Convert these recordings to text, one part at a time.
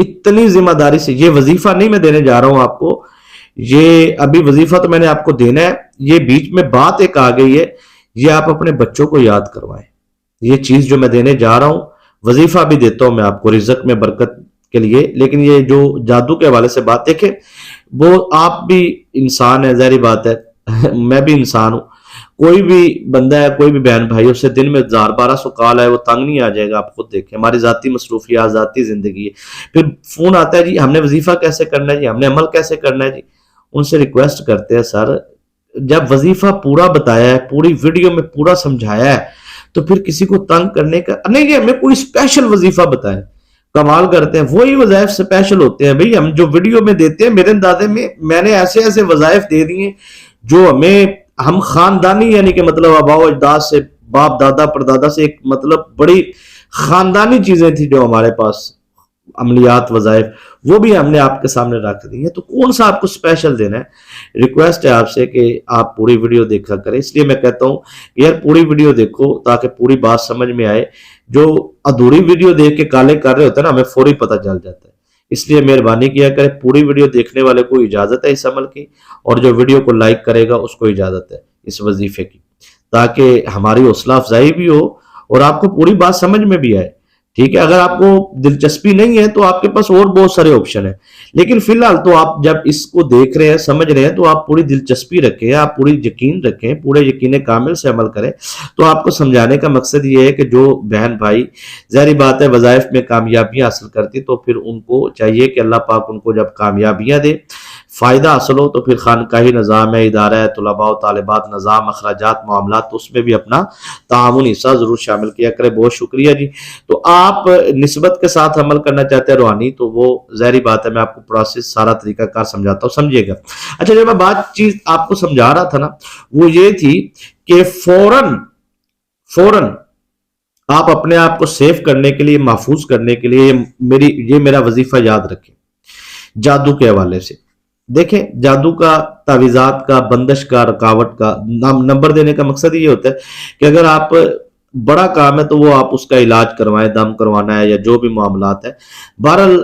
اتنی ذمہ داری سے یہ وظیفہ نہیں میں دینے جا رہا ہوں آپ کو، یہ ابھی وظیفہ تو میں نے آپ کو دینا ہے، یہ بیچ میں بات ایک آ گئی ہے، یہ آپ اپنے بچوں کو یاد کروائیں۔ یہ چیز جو میں دینے جا رہا ہوں، وظیفہ بھی دیتا ہوں میں آپ کو رزق میں برکت کے لیے، لیکن یہ جو جادو کے حوالے سے بات دیکھیں، وہ آپ بھی انسان ہے، ظاہری بات ہے میں بھی انسان ہوں، کوئی بھی بندہ ہے، کوئی بھی بہن بھائی، اسے دن میں 1000-1200 کال ہے، وہ تنگ نہیں آ جائے گا؟ آپ خود دیکھیں، ہماری ذاتی مصروفیات، ذاتی زندگی ہے، پھر فون آتا ہے جی ہم نے وظیفہ کیسے کرنا ہے جی، ہم نے عمل کیسے کرنا ہے جی۔ ان سے ریکویسٹ کرتے ہیں سر، جب وظیفہ پورا بتایا ہے، پوری ویڈیو میں پورا سمجھایا ہے، تو پھر کسی کو تنگ کرنے کا نہیں کہ ہمیں کوئی اسپیشل وظیفہ بتائیں۔ کمال کرتے ہیں، وہی وظائف سپیشل ہوتے ہیں بھئی، ہم جو ویڈیو میں دیتے ہیں، میرے اندازے میں نے ایسے ایسے وظائف دے دیے جو ہم خاندانی، یعنی کہ مطلب آباء و اجداد سے، باپ دادا پردادا سے، ایک مطلب بڑی خاندانی چیزیں تھی جو ہمارے پاس، عملیات، وظائف، وہ بھی ہم نے آپ کے سامنے رکھ دی ہیں، تو کون سا آپ کو اسپیشل دینا ہے؟ ریکویسٹ ہے آپ سے کہ آپ پوری ویڈیو دیکھا کریں، اس لیے میں کہتا ہوں یار پوری ویڈیو دیکھو تاکہ پوری بات سمجھ میں آئے۔ جو ادھوری ویڈیو دیکھ کے کالے کر رہے ہوتے ہیں نا، ہمیں فوری پتہ چل جاتا ہے، اس لیے مہربانی کیا کرے، پوری ویڈیو دیکھنے والے کو اجازت ہے اس عمل کی، اور جو ویڈیو کو لائک کرے گا اس کو اجازت ہے اس وظیفے کی، تاکہ ہماری حوصلہ افزائی بھی ہو اور آپ کو پوری بات سمجھ میں بھی آئے۔ ٹھیک ہے، اگر آپ کو دلچسپی نہیں ہے تو آپ کے پاس اور بہت سارے آپشن ہیں، لیکن فی الحال تو آپ جب اس کو دیکھ رہے ہیں، سمجھ رہے ہیں، تو آپ پوری دلچسپی رکھیں، آپ پوری یقین رکھیں، پورے یقین کامل سے عمل کریں۔ تو آپ کو سمجھانے کا مقصد یہ ہے کہ جو بہن بھائی ظاہری بات ہے وظائف میں کامیابی حاصل کرتی، تو پھر ان کو چاہیے کہ اللہ پاک ان کو جب کامیابیاں دے، فائدہ حاصل ہو، تو پھر خانقاہی نظام ہے، ادارہ ہے، طلباء و طالبات نظام، اخراجات، معاملات، تو اس میں بھی اپنا تعاون حصہ ضرور شامل کیا کرے۔ بہت شکریہ جی۔ تو آپ نسبت کے ساتھ عمل کرنا چاہتے ہیں روحانی، تو وہ ظاہری بات ہے میں آپ کو پروسیس سارا طریقہ کار سمجھاتا ہوں، سمجھیے گا۔ اچھا، جو میں بات چیز آپ کو سمجھا رہا تھا نا، وہ یہ تھی کہ فوراً آپ اپنے آپ کو سیف کرنے کے لیے، محفوظ کرنے کے لیے یہ میرا وظیفہ یاد رکھیں۔ جادو کے حوالے سے دیکھیں، جادو کا، تعویذات کا، بندش کا، رکاوٹ کا نمبر دینے کا مقصد یہ ہوتا ہے کہ اگر آپ بڑا کام ہے تو وہ آپ اس کا علاج کروائیں، دم کروانا ہے یا جو بھی معاملات ہے، بہرحال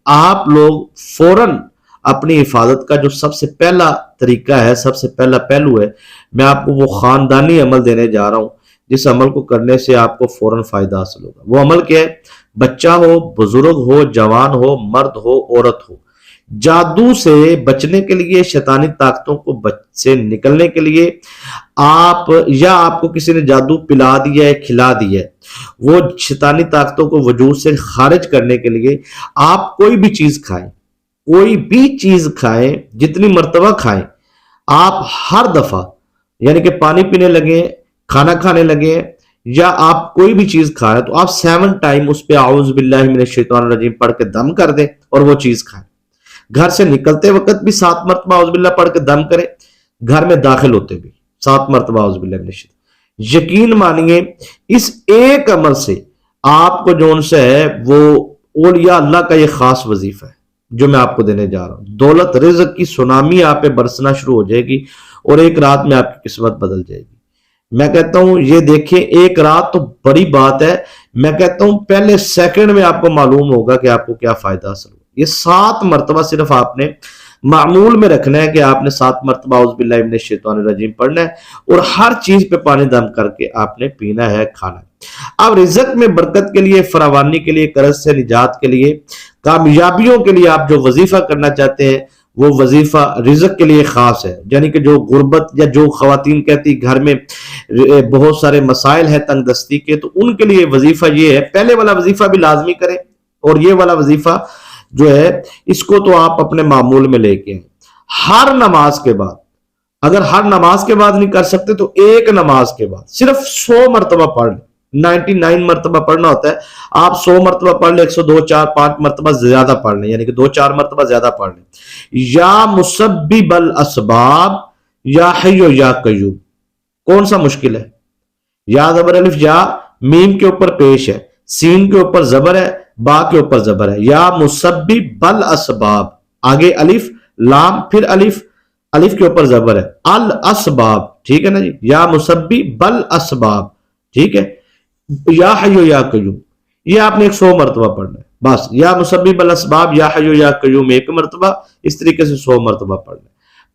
آپ لوگ فوراً اپنی حفاظت کا جو سب سے پہلا طریقہ ہے، سب سے پہلا پہلو ہے، میں آپ کو وہ خاندانی عمل دینے جا رہا ہوں، جس عمل کو کرنے سے آپ کو فوراً فائدہ حاصل ہوگا۔ وہ عمل کیا ہے؟ بچہ ہو، بزرگ ہو، جوان ہو، مرد ہو، عورت ہو، جادو سے بچنے کے لیے، شیطانی طاقتوں کو سے نکلنے کے لیے، آپ یا آپ کو کسی نے جادو پلا دیا ہے، کھلا دیا ہے، وہ شیطانی طاقتوں کو وجود سے خارج کرنے کے لیے آپ کوئی بھی چیز کھائیں، کوئی بھی چیز کھائیں، جتنی مرتبہ کھائیں، آپ ہر دفعہ، یعنی کہ پانی پینے لگے، کھانا کھانے لگے، یا آپ کوئی بھی چیز کھا رہے ہیں، تو آپ 7 ٹائم اس پہ اعوذ باللہ من الشیطان الرجیم پڑھ کے دم کر دیں اور وہ چیز کھائیں۔ گھر سے نکلتے وقت بھی 7 مرتبہ اعوذ باللہ پڑھ کے دم کریں، گھر میں داخل ہوتے بھی 7 مرتبہ اعوذ باللہ من الشیطان۔ یقین مانیے اس ایک عمل سے آپ کو جو ان سے ہے وہ اولیاء اللہ کا یہ خاص وظیفہ ہے جو میں آپ کو دینے جا رہا ہوں۔ دولت رزق کی سونامی آپ پہ برسنا شروع ہو جائے گی اور ایک رات میں آپ کی قسمت بدل جائے گی۔ میں کہتا ہوں یہ دیکھیں، ایک رات تو بڑی بات ہے، میں کہتا ہوں پہلے سیکنڈ میں آپ کو معلوم ہوگا کہ آپ کو کیا فائدہ حاصل ہو۔ یہ 7 مرتبہ صرف آپ نے معمول میں رکھنا ہے کہ آپ نے 7 مرتبہ اعوذ باللہ من الشیطان الرجیم پڑھنا ہے، اور ہر چیز پہ پانی دم کر کے آپ نے پینا ہے، کھانا ہے۔ اب رزق میں برکت کے لیے، فراوانی کے لیے، قرض سے نجات کے لیے، کامیابیوں کے لیے آپ جو وظیفہ کرنا چاہتے ہیں، وہ وظیفہ رزق کے لیے خاص ہے۔ یعنی کہ جو غربت یا جو خواتین کہتی گھر میں بہت سارے مسائل ہیں تنگ دستی کے، تو ان کے لیے وظیفہ یہ ہے، پہلے والا وظیفہ بھی لازمی کریں، اور یہ والا وظیفہ جو ہے اس کو تو آپ اپنے معمول میں لے کے ہیں۔ ہر نماز کے بعد، اگر ہر نماز کے بعد نہیں کر سکتے تو ایک نماز کے بعد صرف 100 مرتبہ پڑھ لیں۔ 99 مرتبہ پڑھنا ہوتا ہے، آپ 100 مرتبہ پڑھ لیں، 102، 4، 5 مرتبہ زیادہ پڑھ لیں، یعنی کہ 2-4 مرتبہ زیادہ پڑھ لیں۔ یا مسبب الاسباب یا حی یا قیوم۔ کون سا مشکل ہے؟ یا زبر الف یا، میم کے اوپر پیش ہے، سین کے اوپر زبر ہے، با کے اوپر زبر ہے، یا مسبب الاسباب، آگے الف لام پھر الف، الف کے اوپر زبر ہے، الاسباب، ٹھیک ہے نا جی، یا مسبب الاسباب، ٹھیک ہے، یا حی یا قیوم، یہ آپ نے 100 مرتبہ پڑھنا ہے۔ بس یا مسبب الاسباب یا حیو یا قیوم ایک مرتبہ، اس طریقے سے 100 مرتبہ پڑھنا،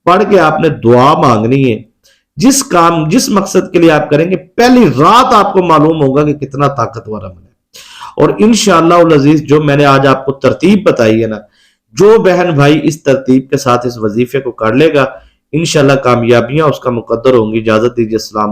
پڑھ کے آپ نے دعا مانگنی ہے جس مقصد کے لیے آپ کریں گے، پہلی رات آپ کو معلوم ہوگا کہ کتنا طاقتور عمل ہے۔ اور انشاءاللہ العزیز جو میں نے آج آپ کو ترتیب بتائی ہے نا، جو بہن بھائی اس ترتیب کے ساتھ اس وظیفے کو کر لے گا، انشاءاللہ کامیابیاں اس کا مقدر ہوں گی۔ اجازت دیجیے، السلام